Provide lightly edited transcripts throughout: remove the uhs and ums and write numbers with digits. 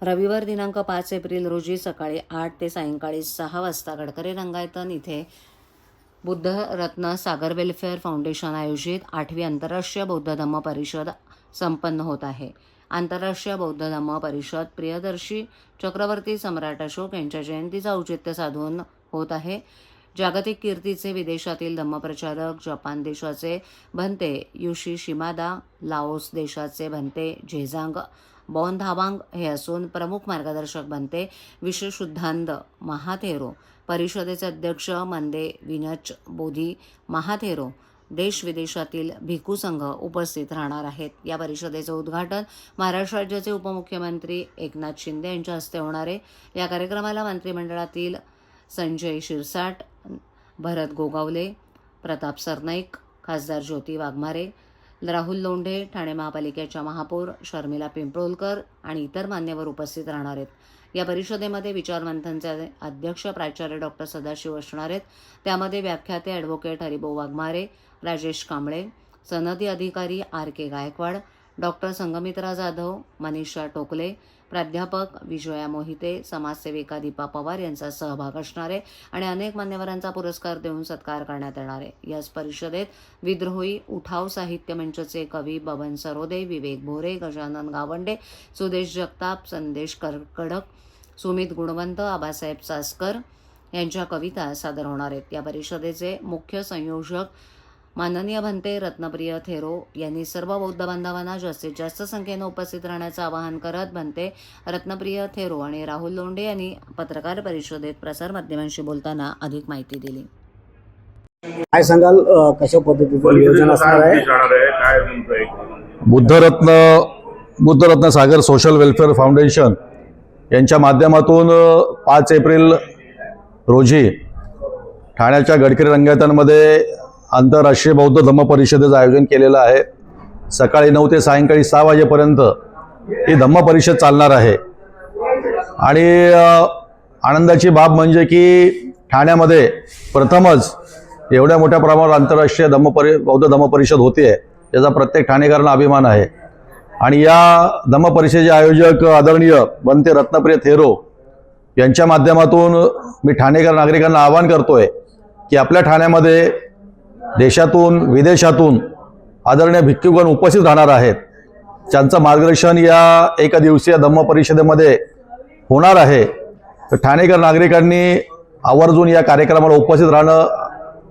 रविवार दिनांक 5 एप्रिल रोजी सकाळी 8 ते सायंकाळी 6 वाजता गडकरी रंगायतन इथे बुद्ध रत्न सागर वेलफेअर फाउंडेशन आयोजित 8वी आंतरराष्ट्रीय बौद्ध धम्म परिषद संपन्न होत आहे। आंतरराष्ट्रीय बौद्ध धम्म परिषद प्रियदर्शी चक्रवर्ती सम्राट अशोक यांच्या जयंतीचा औचित्य साधून होत आहे। जागतिक कीर्तीचे विदेशातील धम्मप्रचारक जपान देशाचे भंते युशी शिमादा, लाओस देशाचे भंते झेजांग बॉनधावांग हे असून प्रमुख मार्गदर्शक भंते विश्वशुद्धांत महाथेरो, परिषदेचे अध्यक्ष मंदे विनच बोधी महाथेरो, देश विदेशातील भिक्खू संघ उपस्थित राहणार आहेत। या परिषदेचे उद्घाटन महाराष्ट्र राज्याचे उपमुख्यमंत्री एकनाथ शिंदे यांच्या हस्ते होणार आहे। या कार्यक्रमाला मंत्रिमंडळातील संजय शिरसाट, भरत गोगावले, प्रताप सरनाईक, खासदार ज्योती वाघमारे, राहुल लोंढे, ठाणे महापालिकेच्या महापौर शर्मिला पिंपळकर आणि इतर मान्यवर उपस्थित राहणार आहेत। या परिषदेमध्ये विचारमंथनचे अध्यक्ष प्राचार्य डॉक्टर सदाशिव असणार आहेत। त्यामध्ये व्याख्याते ॲडव्होकेट हरिभाऊ वाघमारे, राजेश कांबळे, सनदी अधिकारी RK गायकवाड, डॉक्टर संगमित्रा जाधव, मनीषा टोकले, प्राध्यापक विजया मोहिते, समाजसेविका दीपा पवार यांचा सहभाग असणार आहे आणि अनेक मान्यवरांचा पुरस्कार देऊन सत्कार करण्यात येणार आहे। याच परिषदेत विद्रोही उठाव साहित्य मंचचे कवी बबन सरोदे, विवेक भोरे, गजानन गावंडे, सुदेश जगताप, संदेश कडक, सुमित गुणवंत, आबासाहेब चासकर यांच्या कविता सादर होणार आहेत। या परिषदेचे मुख्य संयोजक माननीय भंते रत्नप्रिय थेरो यांनी सर्व बौद्ध बांधवांना जास्तीत जास्त संख्येने उपस्थित राहण्याचं आवाहन करत भंते रत्नप्रिय थेरो आणि राहुल लोंढे यांनी पत्रकार परिषदेत प्रसारमाध्यमांशी बोलताना अधिक माहिती दिली। काय सांगाल, कशा पद्धतीचं नियोजन असणार आहे? बुद्धरत्न सागर सोशल वेलफेअर फाउंडेशन यांच्या माध्यमातून 5 एप्रिल रोजी ठाण्याच्या गडकरी रंगायतनमध्ये आंतरराष्ट्रीय बौद्ध धम्म परिषदेचं आयोजन केलेलं आहे। सकाळी 9 ते सायंकाळी 6 वाजेपर्यंत ही धम्म परिषद चालणार आहे आणि आनंदाची बाब म्हणजे की ठाण्यामध्ये प्रथमच एवढ्या मोठ्या प्रमाणावर आंतरराष्ट्रीय बौद्ध धम्म परिषद होते, याचा प्रत्येक ठाणेकरांना अभिमान आहे। आणि या धम्म परिषदेचे आयोजक आदरणीय भंते रत्नप्रिय थेरो यांच्या माध्यमातून मी ठाणेकर नागरिकांना आवाहन करतोय की आपल्या ठाण्यामध्ये देशातून विदेशातून आदरणीय भिक्खूगण उपस्थित राहणार आहेत। त्यांचं मार्गदर्शन या एकदिवसीय धम्म परिषदेमध्ये होणार आहे। तर ठाणेकर नागरिकांनी आवर्जून या कार्यक्रमाला उपस्थित राहणं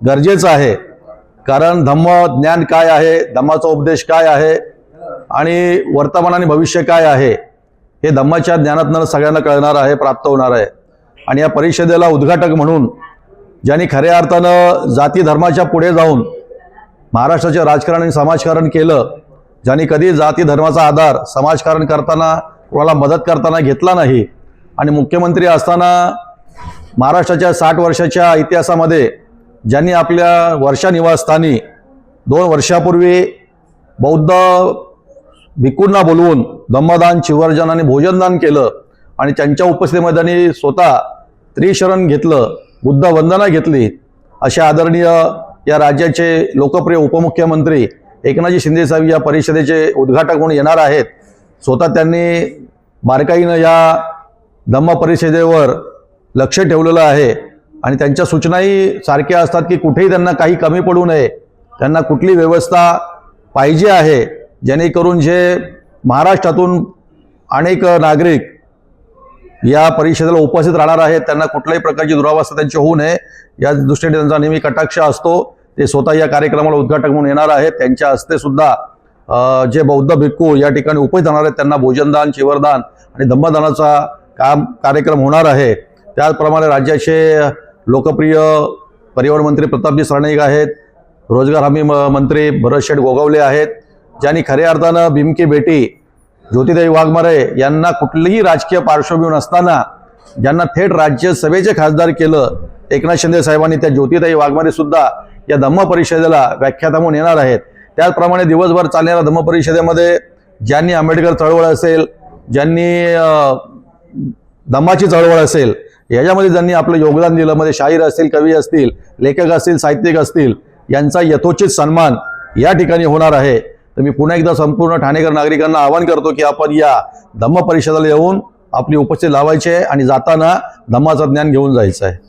गरजेचं आहे, कारण धम्म ज्ञान काय आहे, धम्माचा उपदेश काय आहे आणि वर्तमान आणि भविष्य काय आहे हे धम्माच्या ज्ञानातून सगळ्यांना कळणार आहे, प्राप्त होणार आहे। आणि या परिषदेला उद्घाटक म्हणून ज्यांनी खऱ्या अर्थानं जाती धर्माच्या पुढे जाऊन महाराष्ट्राचे राजकारण आणि समाजकारण केलं, ज्यांनी कधी जाती धर्माचा आधार समाजकारण करताना कोणाला मदत करताना घेतला नाही आणि मुख्यमंत्री असताना महाराष्ट्राच्या 60 वर्षाच्या इतिहासामध्ये ज्यांनी आपल्या वर्षा निवासस्थानी 2 वर्षापूर्वी बौद्ध भिक्खूंना बोलवून धम्मदान, चिवर्जन आणि भोजनदान केलं आणि त्यांच्या उपस्थितीमध्ये त्यांनी स्वतः त्रिशरण घेतलं, बुद्ध वंदना घेतली, अशा आदरणीय या राज्याचे लोकप्रिय उपमुख्यमंत्री एकनाथजी शिंदे साहेब या परिषदेचे उद्घाटक म्हणून येणार आहेत। स्वतः त्यांनी बारकाईनं या धम्म परिषदेवर लक्ष ठेवलेलं आहे आणि त्यांच्या सूचनाही सारख्या असतात की कुठेही त्यांना काही कमी पडू नये, त्यांना कुठली व्यवस्था पाहिजे आहे जेणेकरून जे महाराष्ट्रातून अनेक नागरिक या परिषदेला उपस्थित राहणार आहेत त्यांना कुठल्याही प्रकारची दुरावस्था त्यांची होऊ नये या दृष्टीने त्यांचा नेहमी कटाक्ष असतो। ते स्वतः या कार्यक्रमाला उद्घाटक म्हणून येणार आहेत। त्यांच्या हस्ते सुद्धा जे बौद्ध भिक्खू या ठिकाणी उपस्थित राहणार आहेत त्यांना भोजनदान, चिवरदान आणि धम्मदानाचा कार्यक्रम होणार आहे। त्याचप्रमाणे राज्याचे लोकप्रिय परिवहन मंत्री प्रतापजी सरनाईक आहेत, रोजगार हमी मंत्री भरत गोगावले आहेत, ज्यांनी खऱ्या अर्थानं भीमकी बेटी ज्योतिताई वाघमारे यांना कुठलीही राजकीय पार्श्वभूमी नसताना ज्यांना थेट राज्यसभेचे खासदार केलं, एकनाथ शिंदे साहेबांनी त्या ज्योतिताई वाघमारे सुद्धा या धम्म परिषदेला व्याख्याता म्हणून येणार आहेत। त्याचप्रमाणे दिवसभर चालणाऱ्या धम्म परिषदेमध्ये ज्यांनी आंबेडकर चळवळ असेल, ज्यांनी धम्माची चळवळ असेल, याच्यामध्ये ज्यांनी आपलं योगदान दिलं, मध्ये शाहीर असतील, कवी असतील, लेखक असतील, साहित्यिक असतील, यांचा यथोचित सन्मान या ठिकाणी होणार आहे। तर मी पुन्हा एकदा संपूर्ण ठाणेकर नागरिकांना आवाहन करतो की आपण या धम्म परिषदेला येऊन आपली उपस्थिती लावायची आहे आणि जाताना धम्माचं ज्ञान घेऊन जायचं आहे.